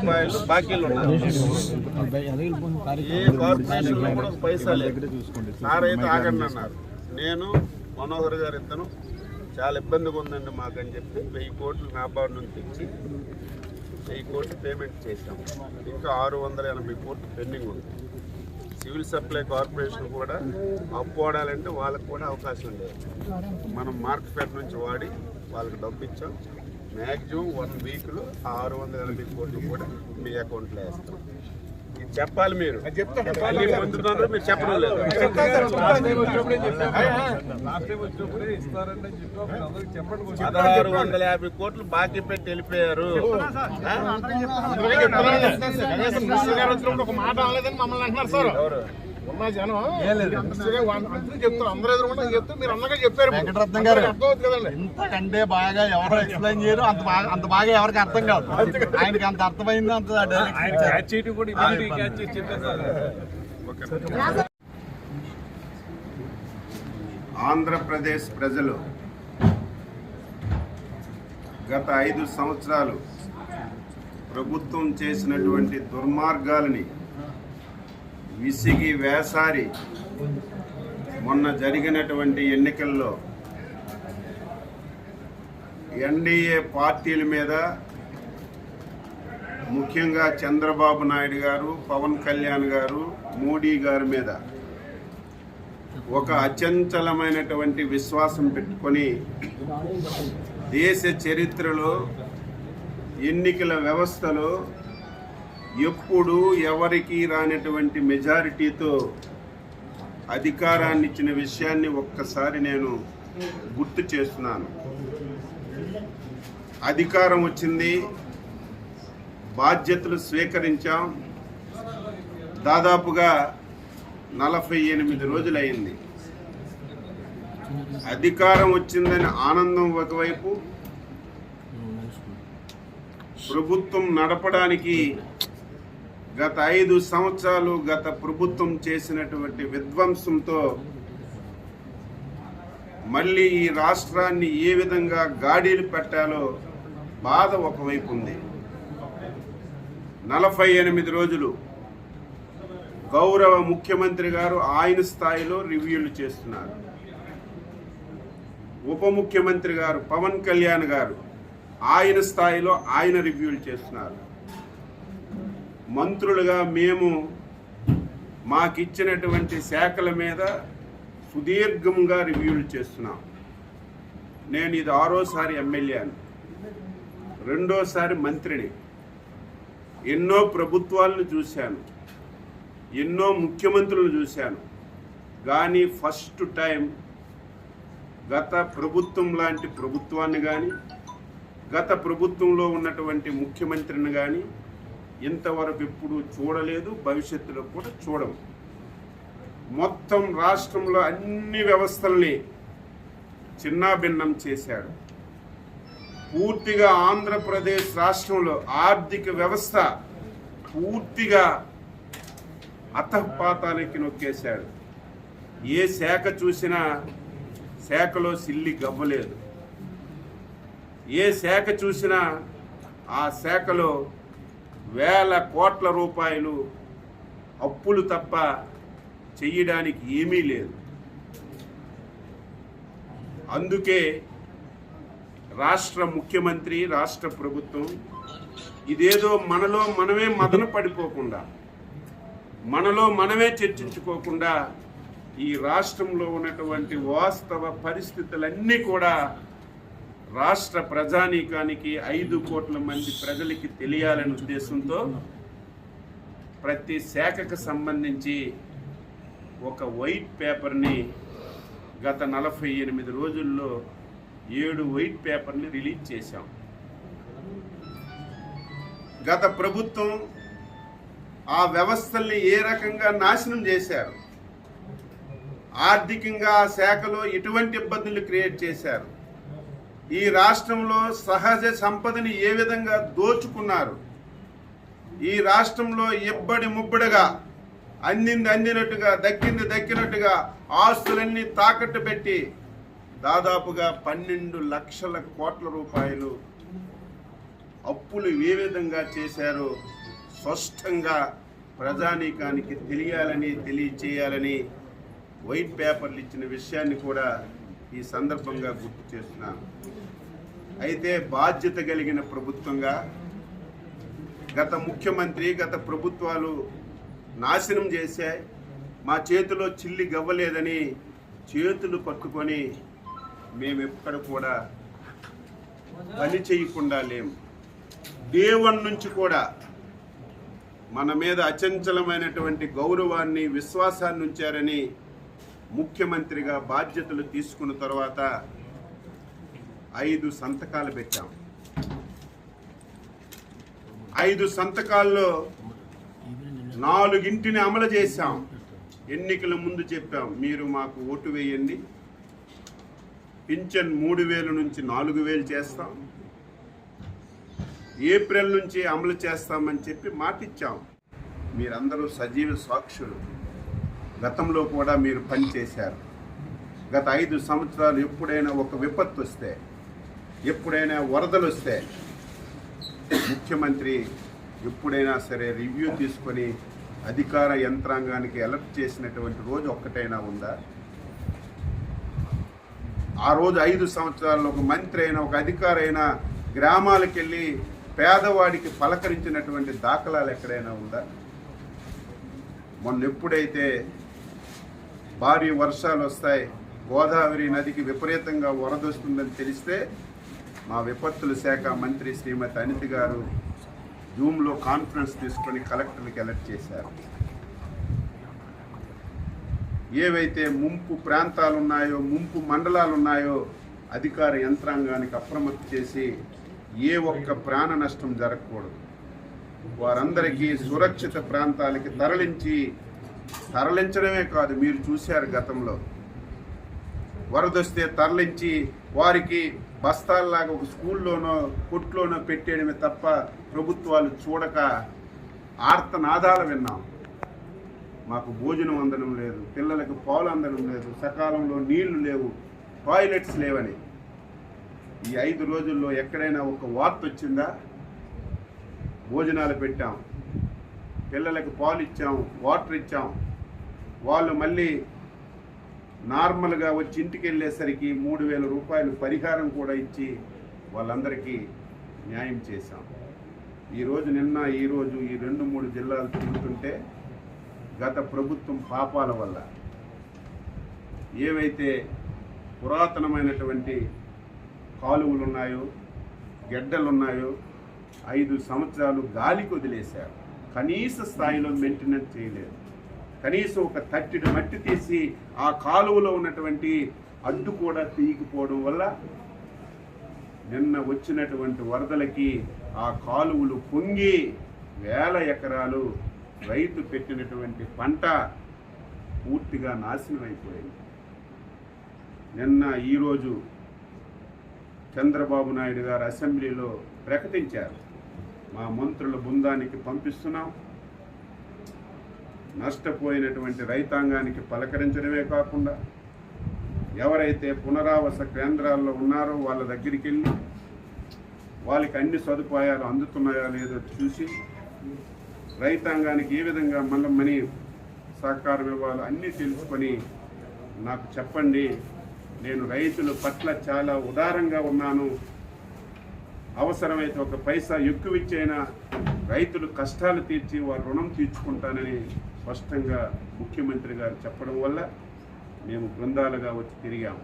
రూపాయలు బాకీలు ఉన్నారు. ఏ కార్పొరేషన్లో కూడా పైసా లేదు. సార్ అయితే ఆగండి అన్నారు. నేను మనోహర్ గారు ఇద్దరు చాలా ఇబ్బందిగా ఉందండి మాకని చెప్పి 1000 కోట్లు నాబార్డు నుంచి తెచ్చి 1000 కోట్లు పేమెంట్ చేశాం. ఇంకా 680 కోట్లు పెండింగ్ ఉంది. సివిల్ సప్లై కార్పొరేషన్ కూడా అప్పు వాడాలంటే వాళ్ళకు కూడా అవకాశం లేదు. మనం మార్కెట్ నుంచి వాడి వాళ్ళకి డబ్బు ఇచ్చాం. మ్యాక్సిమం 1 వీక్లో 680 కోట్లు కూడా మీ అకౌంట్లో వేస్తాం. ఇది చెప్పాలి. మీరు పొందుతున్నారు, మీరు చెప్పడం లేదు. 1650 కోట్లు బాకీ పెట్టి వెళ్ళిపోయారు. ఒక మాట అనలేదని మమ్మల్ని అంటున్నారు సార్. ఉన్న జనం చెప్తారు, అందరూ ఎదురుకుండా చెప్తే మీరు అన్నగా చెప్పారు. వెంకటరత్నం గారు అర్థమవుతుంది కదండి. ఇంతకంటే బాగా ఎవరు ఎక్స్ప్లెయిన్ చేయరు, అంత బాగా ఎవరికి అర్థం కాదు. ఆయనకి అంత అర్థమైంది. అంత ఆంధ్రప్రదేశ్ ప్రజలు గత 5 సంవత్సరాలు ప్రభుత్వం చేసినటువంటి దుర్మార్గాలని విసిగి వేసారి మొన్న జరిగినటువంటి ఎన్నికల్లో ఎన్డీఏ పార్టీల మీద, ముఖ్యంగా చంద్రబాబు నాయుడు గారు, పవన్ కళ్యాణ్ గారు, మోడీ గారి మీద ఒక అచంచలమైనటువంటి విశ్వాసం పెట్టుకొని దేశ చరిత్రలో ఎన్నికల వ్యవస్థలో ఎప్పుడు ఎవరికి రానటువంటి మెజారిటీతో అధికారాన్ని ఇచ్చిన విషయాన్ని ఒక్కసారి నేను గుర్తు చేస్తున్నాను. అధికారం వచ్చింది, బాధ్యతలు స్వీకరించాం. దాదాపుగా 48 రోజులైంది. అధికారం వచ్చిందని ఆనందం ఒకవైపు, ప్రభుత్వం నడపడానికి గత 5 సంవత్సరాలు గత ప్రభుత్వం చేసినటువంటి విధ్వంసంతో మళ్ళీ ఈ రాష్ట్రాన్ని ఏ విధంగా గాడీలు పెట్టాలో బాధ ఒకవైపు ఉంది. 48 రోజులు గౌరవ ముఖ్యమంత్రి గారు ఆయన స్థాయిలో రివ్యూలు చేస్తున్నారు. ఉప ముఖ్యమంత్రి గారు పవన్ కళ్యాణ్ గారు ఆయన స్థాయిలో ఆయన రివ్యూలు చేస్తున్నారు. మంత్రులుగా మేము మాకిచ్చినటువంటి శాఖల మీద సుదీర్ఘంగా రివ్యూలు చేస్తున్నాం. నేను ఇది 6వసారి ఎమ్మెల్యేని, 2వసారి మంత్రిని. ఎన్నో ప్రభుత్వాలను చూశాను, ఎన్నో ముఖ్యమంత్రులను చూశాను. కానీ ఫస్ట్ టైం గత ప్రభుత్వం లాంటి ప్రభుత్వాన్ని కానీ, గత ప్రభుత్వంలో ఉన్నటువంటి ముఖ్యమంత్రిని కానీ ఇంతవరకు ఎప్పుడు చూడలేదు, భవిష్యత్తులో కూడా చూడము. మొత్తం రాష్ట్రంలో అన్ని వ్యవస్థల్ని చిన్నాభిన్నం చేశాడు. పూర్తిగా ఆంధ్రప్రదేశ్ రాష్ట్రంలో ఆర్థిక వ్యవస్థ పూర్తిగా అతఃపాతానికి నొక్కేశాడు. ఏ శాఖ చూసినా శాఖలో సిల్లి గవ్వలేదు. ఏ శాఖ చూసినా ఆ శాఖలో వేల కోట్ల రూపాయలు అప్పులు తప్ప చెయ్యడానికి ఏమీ లేదు. అందుకే రాష్ట్ర ముఖ్యమంత్రి, రాష్ట్ర ప్రభుత్వం ఇదేదో మనలో మనమే మదన పడిపోకుండా, మనలో మనమే చర్చించుకోకుండా ఈ రాష్ట్రంలో ఉన్నటువంటి వాస్తవ పరిస్థితులన్నీ కూడా రాష్ట్ర ప్రజానీకానికి 5 కోట్ల మంది ప్రజలకి తెలియాలనే ఉద్దేశంతో ప్రతి శాఖకు సంబంధించి ఒక వైట్ పేపర్ని గత 48 రోజుల్లో 7 వైట్ పేపర్ని రిలీజ్ చేశాం. గత ప్రభుత్వం ఆ వ్యవస్థల్ని ఏ రకంగా నాశనం చేశారు, ఆర్థికంగా ఆ శాఖలో ఎటువంటి ఇబ్బందులు క్రియేట్ చేశారు, ఈ రాష్ట్రంలో సహజ సంపదని ఏ విధంగా దోచుకున్నారు, ఈ రాష్ట్రంలో ఇబ్బడి ముబ్బడిగా అందింది అందినట్టుగా, దక్కింది దక్కినట్టుగా ఆస్తులన్నీ తాకట్టు పెట్టి దాదాపుగా 12 లక్షల కోట్ల రూపాయలు అప్పులు ఏ విధంగా చేశారో స్పష్టంగా ప్రజానీకానికి తెలియచేయాలని వైట్ పేపర్లు ఇచ్చిన విషయాన్ని కూడా ఈ సందర్భంగా గుర్తు చేస్తున్నాను. అయితే బాధ్యత కలిగిన ప్రభుత్వంగా గత ముఖ్యమంత్రి గత ప్రభుత్వాలు నాశనం చేశాయి, మా చేతిలో చిల్లి గవ్వలేదని చేతులు పట్టుకొని మేమెక్కడ కూడా పని చేయకుండా లేము. దేవుని నుంచి కూడా మన మీద అచంచలమైనటువంటి గౌరవాన్ని విశ్వాసాన్ని ఉంచారని ముఖ్యమంత్రిగా బాధ్యతలు తీసుకున్న తర్వాత 5 సంతకాలు పెట్టాం. 5 సంతకాల్లో 4 అమలు చేశాం. ఎన్నికల ముందు చెప్పాం, మీరు మాకు ఓటు వేయండి, పింఛన్ 3000 నుంచి 4000 చేస్తాం, ఏప్రిల్ నుంచి అమలు చేస్తామని చెప్పి మాటిచ్చాం. మీరందరూ సజీవ సాక్షులు. గతంలో కూడా మీరు పనిచేశారు. గత 5 సంవత్సరాలు ఎప్పుడైనా ఒక విపత్తు వస్తే, ఎప్పుడైనా వరదలు వస్తే ముఖ్యమంత్రి ఎప్పుడైనా సరే రివ్యూ తీసుకొని అధికార యంత్రాంగానికి అలర్ట్ చేసినటువంటి రోజు ఒక్కటైనా ఉందా? ఆ రోజు 5 సంవత్సరాల్లో ఒక మంత్రి అయినా ఒక అధికారి అయినా గ్రామాలకు వెళ్ళి పేదవాడికి పలకరించినటువంటి దాఖలాలు ఎక్కడైనా ఉందా? మొన్న ఎప్పుడైతే భారీ వర్షాలు వస్తాయి, గోదావరి నదికి విపరీతంగా వరద వస్తుందని తెలిస్తే మా విపత్తుల శాఖ మంత్రి శ్రీమతి అనిత గారు జూమ్లో కాన్ఫరెన్స్ తీసుకొని కలెక్టర్కి అలర్ట్ చేశారు. ఏవైతే ముంపు ప్రాంతాలు ఉన్నాయో, ముంపు మండలాలు ఉన్నాయో అధికార యంత్రాంగానికి అప్రమత్తం చేసి ఏ ఒక్క ప్రాణ నష్టం జరగకూడదు, వారందరికీ సురక్షిత ప్రాంతాలకి తరలించడమే కాదు, మీరు చూశారు గతంలో వరదొస్తే తరలించి వారికి బస్తాల్లాగా ఒక స్కూల్లోనో కొట్లోనో పెట్టేయడమే తప్ప ప్రభుత్వాలు చూడక ఆర్తనాదాలు విన్నాం. మాకు భోజనం అందడం లేదు, పిల్లలకు పాలు అందడం లేదు, సకాలంలో నీళ్లు లేవు, టాయిలెట్స్ లేవని. ఈ 5 రోజుల్లో ఎక్కడైనా ఒక వార్త వచ్చిందా? భోజనాలు పెట్టాం, పిల్లలకు పాలు ఇచ్చాం, వాటర్ ఇచ్చాం, వాళ్ళు మళ్ళీ నార్మల్గా వచ్చి ఇంటికి వెళ్ళేసరికి 3000 రూపాయలు పరిహారం కూడా ఇచ్చి వాళ్ళందరికీ న్యాయం చేశాం. నిన్న ఈరోజు ఈ 2-3 జిల్లాలు తిరుగుతుంటే గత ప్రభుత్వం పాపాల వల్ల ఏవైతే పురాతనమైనటువంటి కాలువలు ఉన్నాయో, గెడ్డలు ఉన్నాయో 5 సంవత్సరాలు గాలికి వదిలేశారు. కనీస స్థాయిలో మెయింటెనెన్స్ చేయలేదు. కనీసం ఒక తట్టెడు మట్టి తీసి ఆ కాలువలో ఉన్నటువంటి అడ్డు కూడా తీయకపోవడం వల్ల నిన్న వచ్చినటువంటి వరదలకి ఆ కాలువలు పొంగి 1000 ఎకరాలు రైతు పెట్టినటువంటి పంట పూర్తిగా నాశనం అయిపోయింది. నిన్న ఈరోజు చంద్రబాబు నాయుడు గారు అసెంబ్లీలో ప్రకటించారు, మా మంత్రుల బృందానికి పంపిస్తున్నాం, నష్టపోయినటువంటి రైతాంగానికి పలకరించడమే కాకుండా ఎవరైతే పునరావాస కేంద్రాల్లో ఉన్నారో వాళ్ళ దగ్గరికి వెళ్ళి వాళ్ళకి అన్ని సదుపాయాలు అందుతున్నాయో లేదో చూసి రైతాంగానికి ఏ విధంగా మనీ సహకారం ఇవ్వాలో అన్నీ తెలుసుకొని నాకు చెప్పండి, నేను రైతుల పట్ల చాలా ఉదారంగా ఉన్నాను, అవసరమైతే ఒక పైసా ఎక్కువ ఇచ్చైనా రైతులు కష్టాలు తీర్చి వారి రుణం తీర్చుకుంటానని స్పష్టంగా ముఖ్యమంత్రి గారు చెప్పడం వల్ల మేము బృందాలుగా వచ్చి తిరిగాము.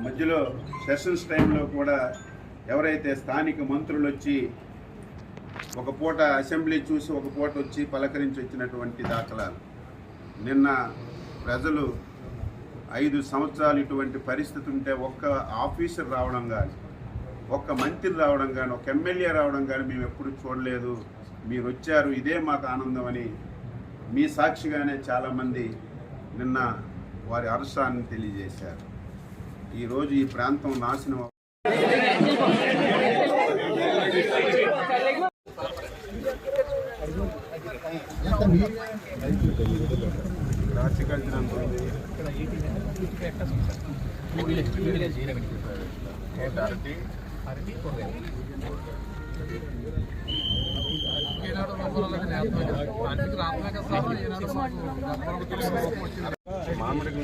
మధ్యలో సెషన్స్ టైంలో కూడా ఎవరైతే స్థానిక మంత్రులు వచ్చి ఒక పూట అసెంబ్లీ చూసి ఒక పూట వచ్చి పలకరించి వచ్చినటువంటి దాఖలాలు. నిన్న ప్రజలు 5 సంవత్సరాలు ఇటువంటి పరిస్థితి ఉంటే ఒక్క ఆఫీసర్ రావడం కానీ, ఒక్క మంత్రి రావడం కానీ, ఒక ఎమ్మెల్యే రావడం కానీ మేము ఎప్పుడు చూడలేదు, మీరు వచ్చారు ఇదే మాకు ఆనందం అని మీ సాక్షిగానే చాలామంది నిన్న వారి హర్షాన్ని తెలియజేశారు. ఈరోజు ఈ ప్రాంతం నాశనం అరటి మామిడికి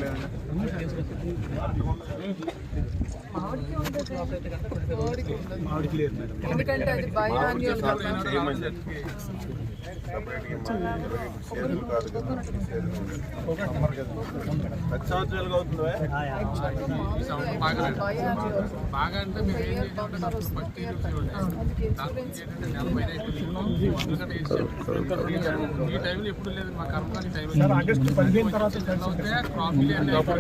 లేదండి. ఎందుకంటే అది బయోయాన్యువల్ చేయమని చెప్పి సపరేట్గా సేతులు కాదు కదా, సేతులు ఉండదు. 10 సంవత్సరాలుగా అవుతుందా? బాగా అంటే మీరు ఏం చేయాలంటే ఫస్ట్ ఈ టైంలో ఎప్పుడు లేదు మా కర్మకాలి టైం ఆగస్టు 15 తర్వాత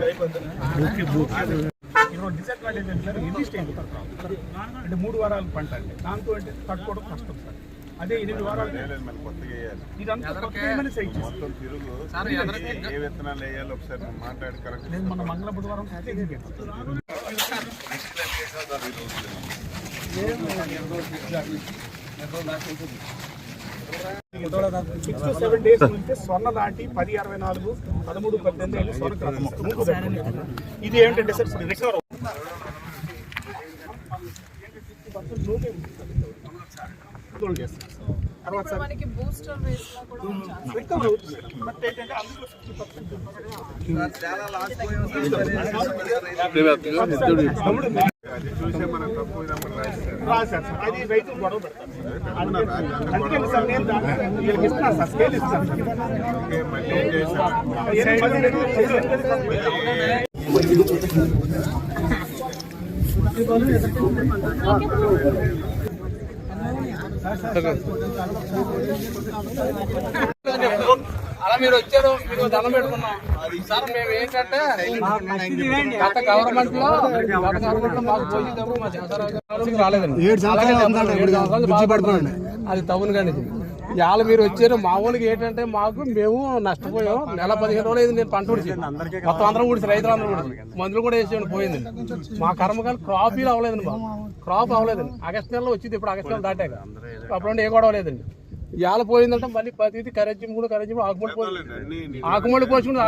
డిసడ్వాంటేజ్ అంటే సార్ ఎన్ని స్టేజ్ అంటే 3 వారాలు పంట అండి, దాంతో అంటే తట్టుకోవడం కష్టం సార్. అదే 8 వారాలు లేదు, మళ్ళీ కొత్తగా వేయాలి. ఇదంతా కొత్తగా సైజ్ మొత్తం తిరుగు ఏ విత్తనాలు వేయాలి ఒకసారి మనం మాట్లాడి కరెక్ట్. నేను మన మంగళ బుధవారం 6 to 7 days నుంచి స్వర్ణ దాటి 10-64, 13-18 స్వర్ణ క్రాస్ ఇది ఏంటంటే సార్ ఇప్పుడు రికవర్ తర్వాత సార్ మనకి బూస్టర్ వేస్ లా కూడా రికవర్ అవుతుంది. బట్ ఏంటంటే అందులో 50% అది చూసే మనం తప్పు వినప్పుడు రాస్తారు. రాశారు సార్, అది రైతులు గొడవ పెడతారు. అందుకే సార్ నేను వీళ్ళకి ఇస్తున్నాను సార్, స్కేల్ ఇస్తాను. ఓకే, మళ్ళీ ఏం చేశారు? అలా మీరు వచ్చారు, మీకు దండం పెట్టుకున్నాం సార్. మేము ఏంటంటే గత గవర్నమెంట్ లో మాకు పోయేటప్పుడు మా జనసరావు రాలేదండి. 7 సంవత్సరాలు అది టౌన్ కానీ ఇవాళ మీరు వచ్చారు. మా ఊళ్ళకి ఏంటంటే మేము నష్టపోయాం. నెల 15 రోజులు అయింది నేను పంట ఊడిచి, మొత్తం అందరం ఊడిచి, రైతులందరూ ఊడిచి, మందులు కూడా వేసేయండి పోయింది. మా కర్మకాలు క్రాప్ అవ్వలేదండి, బాబు క్రాప్ అవ్వలేదండి. ఆగస్టు నెలలో వచ్చింది, ఇప్పుడు ఆగస్టు నెల దాటాక అప్పుడు ఏ గొడవ లేదండి. ఇవాళ పోయిందంటే మళ్ళీ ప్రతిదీ కరెజ్యం కూడా కరెజ్యం ఆకుమడి పోసుకుని